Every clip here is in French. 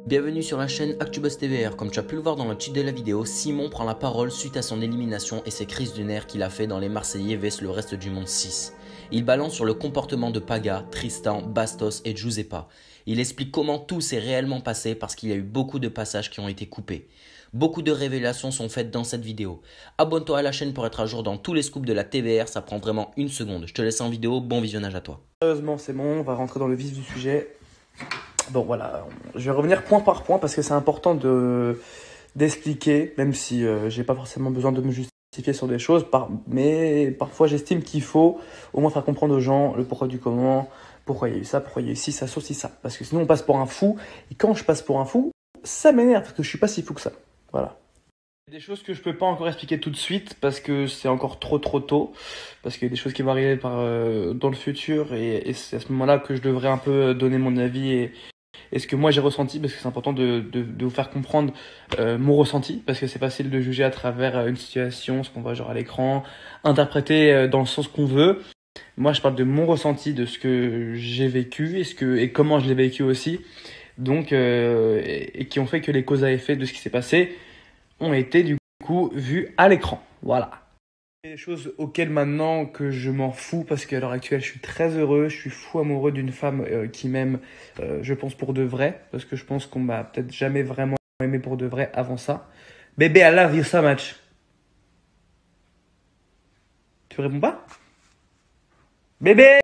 Bienvenue sur la chaîne ActuBuzz TVR. Comme tu as pu le voir dans le titre de la vidéo, Simon prend la parole suite à son élimination et ses crises de nerfs qu'il a fait dans les Marseillais vs le reste du monde 6. Il balance sur le comportement de Paga, Tristan, Bastos et Giuseppa. Il explique comment tout s'est réellement passé parce qu'il y a eu beaucoup de passages qui ont été coupés. Beaucoup de révélations sont faites dans cette vidéo. Abonne-toi à la chaîne pour être à jour dans tous les scoops de la TVR, ça prend vraiment une seconde. Je te laisse en vidéo, bon visionnage à toi. Sérieusement, c'est bon, on va rentrer dans le vif du sujet. Bon voilà, je vais revenir point par point parce que c'est important d'expliquer, même si j'ai pas forcément besoin de me justifier sur des choses, mais parfois j'estime qu'il faut au moins faire comprendre aux gens le pourquoi du comment, pourquoi il y a eu ça, pourquoi il y a eu ci, ça, ceci, ça. Parce que sinon on passe pour un fou, et quand je passe pour un fou, ça m'énerve parce que je suis pas si fou que ça. Voilà. Il y a des choses que je peux pas encore expliquer tout de suite parce que c'est encore trop tôt, parce qu'il y a des choses qui vont arriver dans le futur et c'est à ce moment-là que je devrais un peu donner mon avis et ce que moi j'ai ressenti, parce que c'est important de vous faire comprendre mon ressenti, parce que c'est facile de juger à travers une situation, ce qu'on voit genre à l'écran, interpréter dans le sens qu'on veut. Moi je parle de mon ressenti, de ce que j'ai vécu et comment je l'ai vécu aussi, donc et qui ont fait que les causes à effet de ce qui s'est passé ont été du coup vues à l'écran. Voilà. Des choses auxquelles maintenant que je m'en fous parce qu'à l'heure actuelle je suis très heureux, je suis fou amoureux d'une femme qui m'aime, je pense pour de vrai, parce que je pense qu'on m'a peut-être jamais vraiment aimé pour de vrai avant ça. Bébé, I love you so much. Tu réponds pas? Bébé,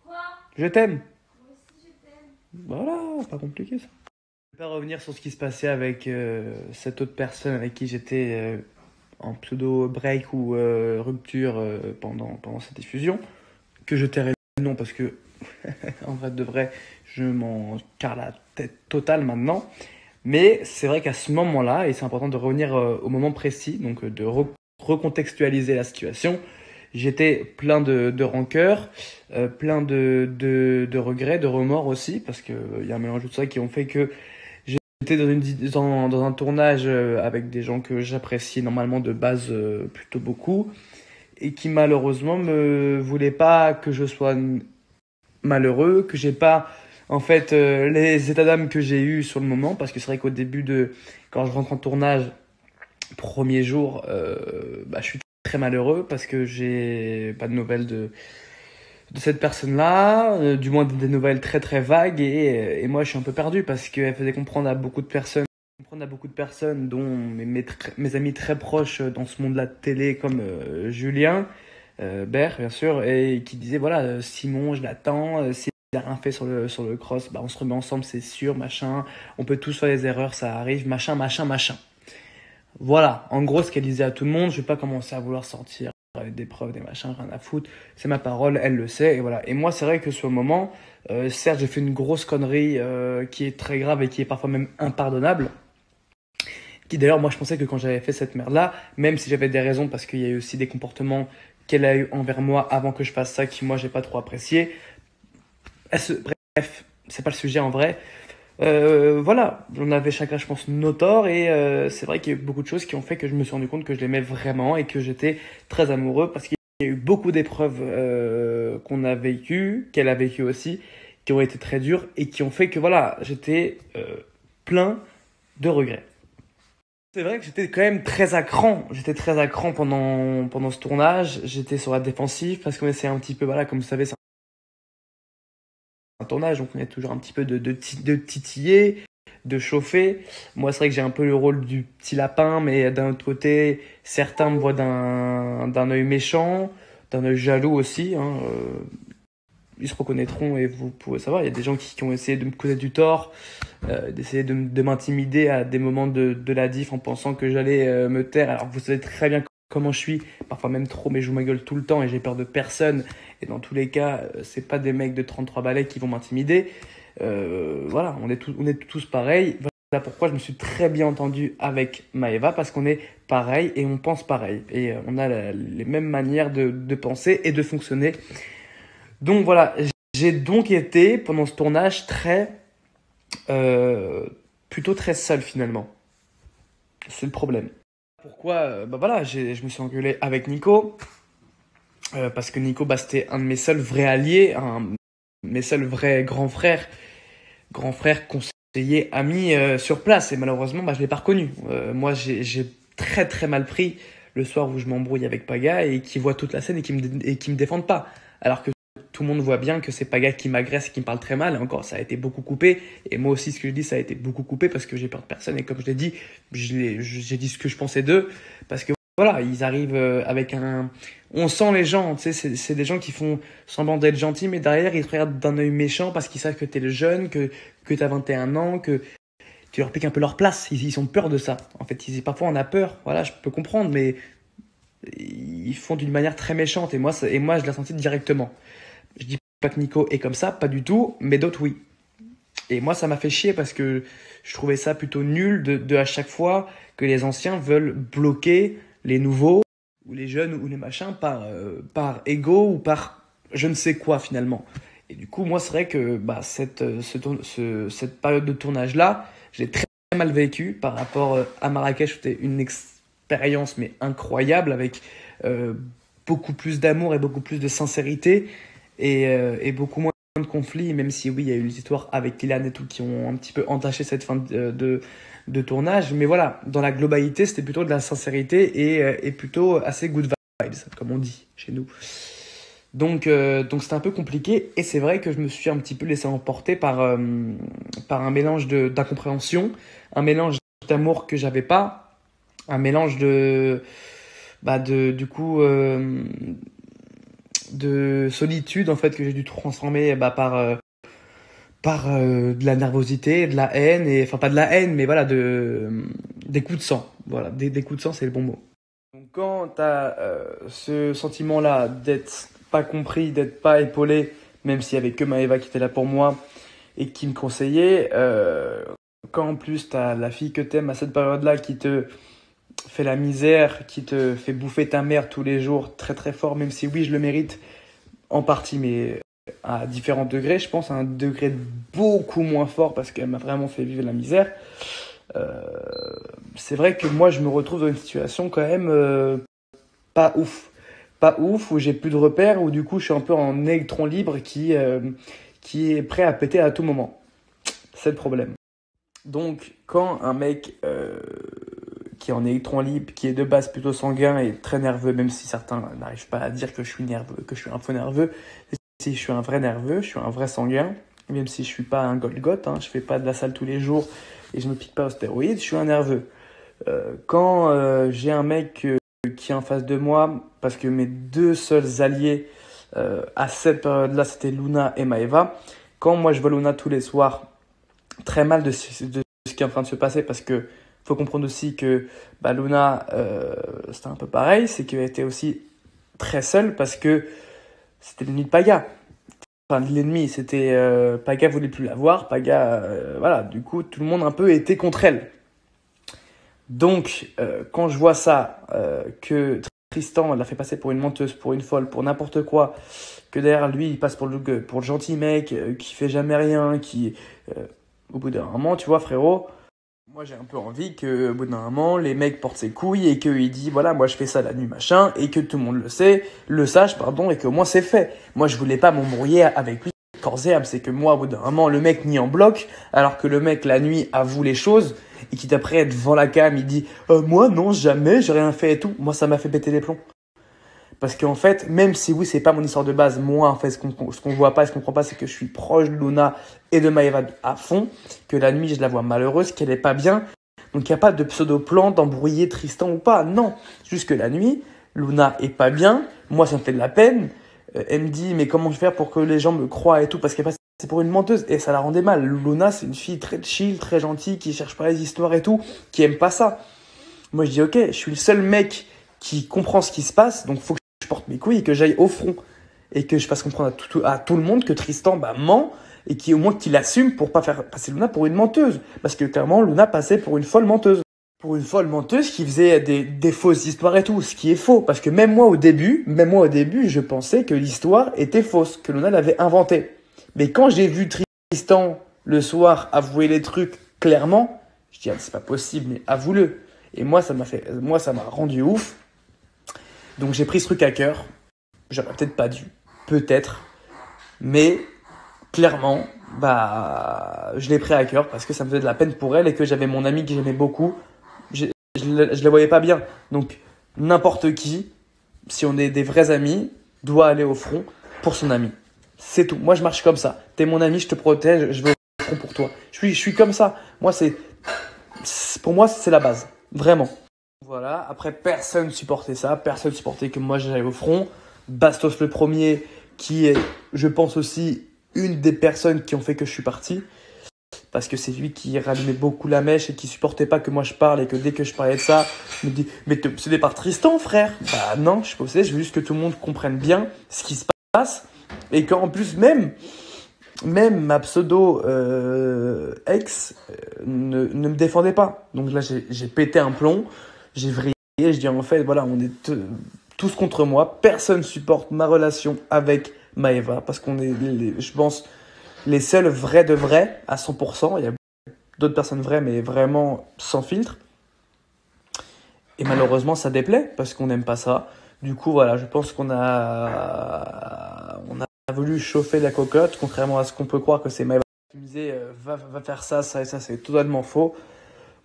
Quoi? je t'aime. Moi aussi je t'aime. Voilà, pas compliqué ça. Je vais pas revenir sur ce qui se passait avec cette autre personne avec qui j'étais en pseudo break ou rupture pendant cette diffusion, que je tairai le nom parce que en vrai de vrai je m'en carre la tête totale maintenant, mais c'est vrai qu'à ce moment-là, et c'est important de revenir au moment précis, donc de recontextualiser la situation, j'étais plein de rancœur, plein de regrets, de remords aussi, parce qu'il y a un mélange de tout ça qui ont fait que j'étais dans un tournage avec des gens que j'apprécie normalement de base plutôt beaucoup et qui malheureusement me voulaient pas que je sois malheureux, que j'ai pas en fait les états d'âme que j'ai eu sur le moment, parce que c'est vrai qu'au début quand je rentre en tournage, premier jour, je suis très malheureux parce que j'ai pas de nouvelles de cette personne-là, du moins des nouvelles très très vagues, et moi je suis un peu perdu parce qu'elle faisait comprendre à beaucoup de personnes, dont mes amis très proches dans ce monde-là de télé, comme Julien Bert bien sûr, et qui disait voilà, Simon je l'attends, s'il a rien fait sur le cross, on se remet ensemble c'est sûr, machin, on peut tous faire des erreurs, ça arrive, machin. Voilà, en gros ce qu'elle disait à tout le monde. Je vais pas commencer à vouloir sortir avec des preuves, des machins, rien à foutre. C'est ma parole, elle le sait, et voilà. Et moi, c'est vrai que sur le moment, certes, j'ai fait une grosse connerie qui est très grave et qui est parfois même impardonnable. Qui d'ailleurs, moi, je pensais que quand j'avais fait cette merde-là, même si j'avais des raisons, parce qu'il y a eu aussi des comportements qu'elle a eu envers moi avant que je fasse ça, qui moi, j'ai pas trop apprécié. Bref, c'est pas le sujet en vrai. Voilà, on avait chacun, je pense, nos torts, et c'est vrai qu'il y a eu beaucoup de choses qui ont fait que je me suis rendu compte que je l'aimais vraiment et que j'étais très amoureux, parce qu'il y a eu beaucoup d'épreuves qu'on a vécues, qu'elle a vécues aussi, qui ont été très dures et qui ont fait que voilà, j'étais plein de regrets. C'est vrai que j'étais quand même très à cran. J'étais très à cran pendant ce tournage. J'étais sur la défensive parce qu'on essaie un petit peu, voilà, comme vous savez, c'est un tournage, donc on est toujours un petit peu de titiller, de chauffer. Moi, c'est vrai que j'ai un peu le rôle du petit lapin, mais d'un autre côté, certains me voient d'un œil méchant, d'un œil jaloux aussi, hein. Ils se reconnaîtront et vous pouvez savoir. Il y a des gens qui ont essayé de me causer du tort, d'essayer de m'intimider à des moments de la diff en pensant que j'allais me taire. Alors vous savez très bien comment je suis, parfois même trop, mais je joue ma gueule tout le temps et j'ai peur de personne. Et dans tous les cas, c'est pas des mecs de 33 balais qui vont m'intimider. Voilà, on est tous pareils. Voilà pourquoi je me suis très bien entendu avec Maëva, parce qu'on est pareil et on pense pareil. Et on a les mêmes manières de penser et de fonctionner. Donc voilà, j'ai donc été pendant ce tournage plutôt très seul finalement. C'est le problème. Pourquoi? Voilà, je me suis engueulé avec Nico, parce que Nico, c'était un de mes seuls vrais alliés, mes seuls vrais grands frères conseiller ami sur place et malheureusement, je ne l'ai pas reconnu. Moi, j'ai très très mal pris le soir où je m'embrouille avec Paga et qui voit toute la scène et qui me défendent pas. Alors que tout le monde voit bien que c'est Paga qui m'agresse et qui me parle très mal. Et encore, ça a été beaucoup coupé. Et moi aussi, ce que je dis, ça a été beaucoup coupé parce que j'ai peur de personne. Et comme je l'ai dit, j'ai dit ce que je pensais d'eux. Parce que voilà, ils arrivent avec un... On sent les gens, tu sais, c'est des gens qui font semblant d'être gentils, mais derrière, ils te regardent d'un œil méchant parce qu'ils savent que t'es le jeune, que t'as 21 ans, que tu leur piques un peu leur place. Ils ont peur de ça. En fait, parfois, on a peur. Voilà, je peux comprendre, mais ils font d'une manière très méchante. Et moi, je l'ai senti directement. Je dis pas que Nico est comme ça, pas du tout, mais d'autres, oui. Et moi, ça m'a fait chier parce que je trouvais ça plutôt nul de à chaque fois que les anciens veulent bloquer les nouveaux, ou les jeunes, ou les machins, par ego ou par je ne sais quoi finalement. Et du coup, moi, c'est vrai que cette période de tournage-là, j'ai très mal vécu par rapport à Marrakech. C'était une expérience mais incroyable avec beaucoup plus d'amour et beaucoup plus de sincérité et beaucoup moins de conflits, même si oui, il y a eu les histoires avec Kylian et tout qui ont un petit peu entaché cette fin de tournage. Mais voilà, dans la globalité, c'était plutôt de la sincérité et plutôt assez good vibes, comme on dit chez nous. Donc c'était un peu compliqué et c'est vrai que je me suis un petit peu laissé emporter par un mélange d'incompréhension, un mélange d'amour que j'avais pas, un mélange de solitude en fait que j'ai dû transformer par de la nervosité, de la haine, et enfin pas de la haine, mais voilà, des coups de sang. Voilà, des coups de sang, c'est le bon mot. Donc quand tu as ce sentiment-là d'être pas compris, d'être pas épaulé, même s'il y avait que Maëva qui était là pour moi et qui me conseillait, quand en plus tu as la fille que t'aimes à cette période-là qui te fait la misère, qui te fait bouffer ta mère tous les jours très très fort, même si oui je le mérite en partie, mais à différents degrés, je pense à un degré beaucoup moins fort parce qu'elle m'a vraiment fait vivre la misère. C'est vrai que moi je me retrouve dans une situation quand même pas ouf, où j'ai plus de repères, où du coup je suis un peu en électron libre qui est prêt à péter à tout moment. C'est le problème. Donc quand un mec qui est en électron libre, qui est de base plutôt sanguin et très nerveux, même si certains n'arrivent pas à dire que je suis nerveux, que je suis un faux nerveux, si je suis un vrai nerveux, je suis un vrai sanguin, même si je suis pas un Golgoth, je fais pas de la salle tous les jours et je me pique pas aux stéroïdes, je suis un nerveux. Quand j'ai un mec qui est en face de moi, parce que mes deux seuls alliés à cette période-là, c'était Luna et Maëva, quand moi je vois Luna tous les soirs, très mal de ce qui est en train de se passer, parce que faut comprendre aussi que Luna, c'était un peu pareil, c'est qu'elle était aussi très seule parce que c'était l'ennemi de Paga. Enfin, l'ennemi, c'était Paga voulait plus la voir, Paga, voilà, du coup, tout le monde un peu était contre elle. Donc, quand je vois ça, que Tristan l'a fait passer pour une menteuse, pour une folle, pour n'importe quoi, que derrière lui, il passe pour le gentil mec, qui fait jamais rien, qui, au bout d'un moment, tu vois, frérot, moi j'ai un peu envie qu'au bout d'un moment, les mecs portent ses couilles et qu'il dit, voilà, moi je fais ça la nuit, machin, et que tout le monde le sache, et qu'au moins c'est fait. Moi je voulais pas m'embrouiller avec lui corps et âme, c'est que moi, au bout d'un moment, le mec nie en bloc, alors que le mec, la nuit, avoue les choses, et qui d'après, devant la cam, il dit, moi non, jamais, j'ai rien fait et tout. Moi, ça m'a fait péter les plombs. Parce qu'en fait, même si oui, c'est pas mon histoire de base, moi, en fait, ce qu'on voit pas, ce qu'on comprend pas, c'est que je suis proche de Luna et de Maëva à fond, que la nuit, je la vois malheureuse, qu'elle est pas bien. Donc, il n'y a pas de pseudo-plan d'embrouiller Tristan ou pas. Non. Juste que la nuit, Luna est pas bien. Moi, ça me fait de la peine. Elle me dit, mais comment je vais faire pour que les gens me croient et tout, parce qu'elle passe c'est pour une menteuse et ça la rendait mal. Luna, c'est une fille très chill, très gentille, qui cherche pas les histoires et tout, qui aime pas ça. Moi, je dis, ok, je suis le seul mec qui comprend ce qui se passe, donc faut que je porte mes couilles et que j'aille au front. Et que je fasse comprendre à tout le monde que Tristan ment et au moins qu'il assume pour pas faire passer Luna pour une menteuse. Parce que clairement, Luna passait pour une folle menteuse. Pour une folle menteuse qui faisait des fausses histoires et tout, ce qui est faux. Parce que même moi au début, je pensais que l'histoire était fausse, que Luna l'avait inventée. Mais quand j'ai vu Tristan le soir avouer les trucs clairement, je dis c'est pas possible, mais avoue-le. Et moi ça m'a rendu ouf. Donc j'ai pris ce truc à cœur. J'aurais peut-être pas dû, peut-être, mais clairement bah, je l'ai pris à cœur parce que ça me faisait de la peine pour elle et que j'avais mon ami que j'aimais beaucoup. Je la voyais pas bien. Donc, n'importe qui, si on est des vrais amis, doit aller au front pour son ami. C'est tout. Moi, je marche comme ça. T'es mon ami, je te protège, je vais au front pour toi. Je suis comme ça. Moi, pour moi, c'est la base. Vraiment. Voilà. Après, personne supportait ça. Personne supportait que moi, j'aille au front. Bastos le premier, qui est, je pense aussi, une des personnes qui ont fait que je suis parti. Parce que c'est lui qui rallumait beaucoup la mèche et qui supportait pas que moi je parle et que dès que je parlais de ça, il me dit « Mais t'es obsédé par Tristan, frère !» Bah non, je suis pas obsédé, je veux juste que tout le monde comprenne bien ce qui se passe. Et qu'en plus, même ma pseudo ex ne me défendait pas. Donc là, j'ai pété un plomb, j'ai vrillé, je dis en fait, voilà, on est tous contre moi. Personne supporte ma relation avec Maëva parce qu'on est, je pense, les seuls vrais de vrais à 100%. Il y a d'autres personnes vraies, mais vraiment sans filtre. Et malheureusement, ça déplaît parce qu'on n'aime pas ça. Du coup, voilà, je pense qu'on a voulu chauffer la cocotte, contrairement à ce qu'on peut croire que c'est Maëva qui me disait va faire ça, ça et ça, c'est totalement faux.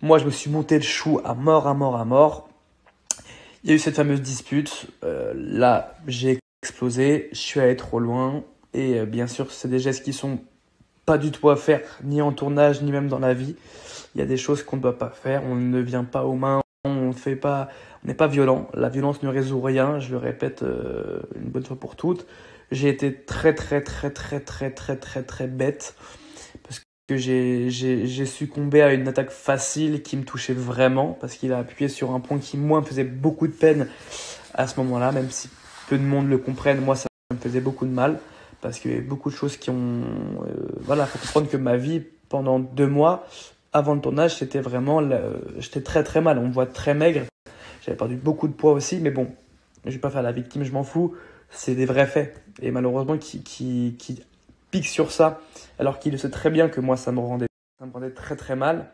Moi, je me suis monté le chou à mort, à mort, à mort. Il y a eu cette fameuse dispute. Là, j'ai explosé, je suis allé trop loin. Et bien sûr, c'est des gestes qui sont pas du tout à faire, ni en tournage, ni même dans la vie. Il y a des choses qu'on ne doit pas faire. On ne vient pas aux mains, on n'est pas violent. La violence ne résout rien, je le répète une bonne fois pour toutes. J'ai été très bête parce que j'ai succombé à une attaque facile qui me touchait vraiment parce qu'il a appuyé sur un point qui, moi, me faisait beaucoup de peine à ce moment-là, même si peu de monde le comprenne. Moi, ça me faisait beaucoup de mal parce qu'il y a beaucoup de choses qui ont... voilà, il faut comprendre que ma vie, pendant 2 mois, avant le tournage, c'était vraiment... j'étais très mal, on me voit très maigre. J'avais perdu beaucoup de poids aussi, mais bon, je vais pas faire la victime, je m'en fous. C'est des vrais faits. Et malheureusement, qui pique sur ça, alors qu'il sait très bien que moi, ça me rendait très mal.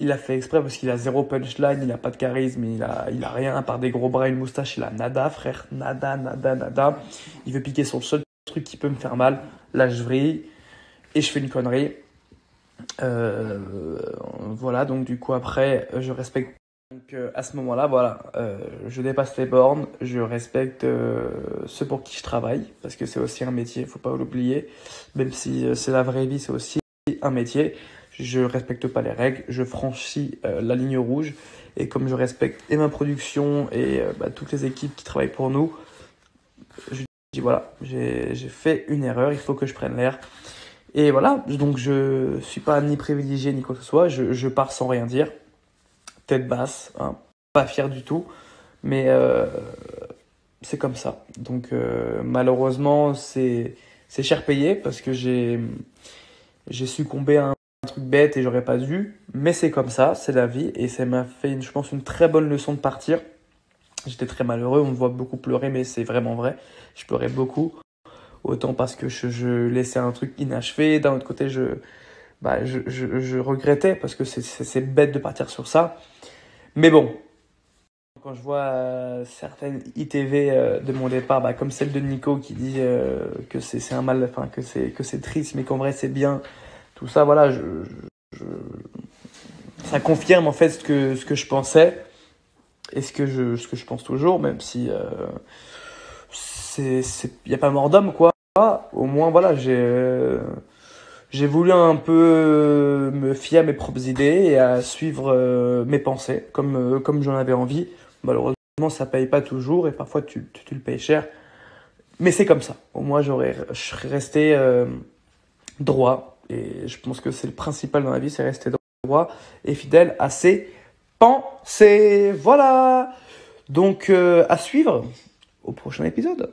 Il a fait exprès parce qu'il a 0 punchline, il a pas de charisme, il a rien, à part des gros bras et une moustache, il a nada, frère, nada. Il veut piquer sur le seul truc qui peut me faire mal. Là, je vrille et je fais une connerie. Voilà, donc du coup, après, je respecte. Donc à ce moment-là, voilà, je dépasse les bornes, je respecte ceux pour qui je travaille, parce que c'est aussi un métier, faut pas l'oublier, même si c'est la vraie vie, c'est aussi un métier. Je respecte pas les règles, je franchis la ligne rouge, et comme je respecte et ma production et toutes les équipes qui travaillent pour nous, je dis voilà, j'ai fait une erreur, il faut que je prenne l'air. Et voilà, donc je suis pas ni privilégié ni quoi que ce soit, je pars sans rien dire. Tête basse, hein, pas fier du tout, mais c'est comme ça. Donc malheureusement, c'est cher payé parce que j'ai succombé à un truc bête et j'aurais pas dû, mais c'est comme ça, c'est la vie et ça m'a fait, je pense, une très bonne leçon de partir. J'étais très malheureux, on me voit beaucoup pleurer, mais c'est vraiment vrai. Je pleurais beaucoup, autant parce que je laissais un truc inachevé, d'un autre côté, je regrettais parce que c'est bête de partir sur ça. Mais bon, quand je vois certaines ITV de mon départ, comme celle de Nico qui dit que c'est un mal, enfin que c'est triste, mais qu'en vrai c'est bien, tout ça, voilà, ça confirme en fait ce que je pensais et ce que je pense toujours, même si il y a pas mort d'homme quoi. Au moins voilà, j'ai voulu un peu me fier à mes propres idées et à suivre mes pensées comme j'en avais envie. Malheureusement, ça paye pas toujours et parfois tu le payes cher. Mais c'est comme ça. Au moins, je serais resté droit. Et je pense que c'est le principal dans la vie, c'est rester droit et fidèle à ses pensées. Voilà. Donc, à suivre au prochain épisode.